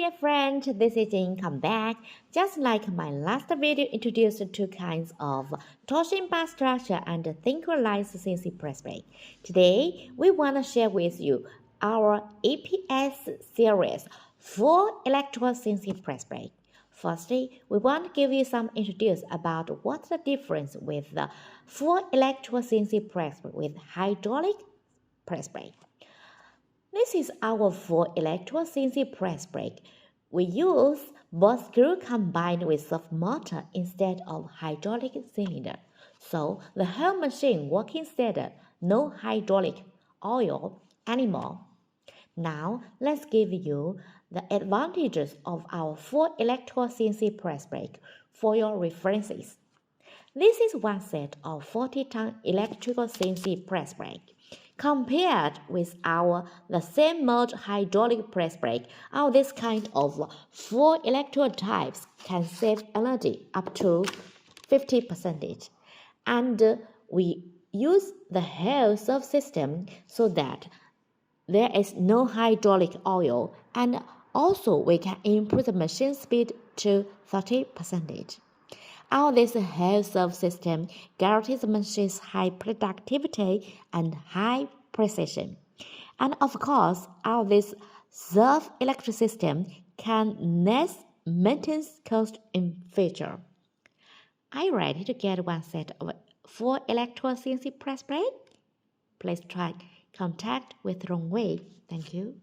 dear friend, this is Jane. Come back. Just like my last video introduced two kinds of torsion bar structure and synchronized CNC press brake. Today, we want to share with you our EPS series for electrical CNC press brake. Firstly, we want to give you some introduce about what's the difference with the full electrical CNC press brake with hydraulic press brake. This is our full electrical CNC press brake. We use both screw combined with soft motor instead of hydraulic cylinder. So the whole machine working steady, no hydraulic oil anymore. Now let's give you the advantages of our full electrical CNC press brake for your references. This is one set of 40-ton electrical CNC press brake. Compared with the same mode hydraulic press brake, this kind of full electrical types can save energy up to 50%. And we use the whole servo system so that there is no hydraulic oil, and also we can improve the machine speed to 30%. This whole servo system guarantees the machine's high productivity and high precision. And of course, this servo electric system can less maintenance cost in future. Are you ready to get one set of full electrical CNC press brake? Please try contact with RONGWIN. Thank you.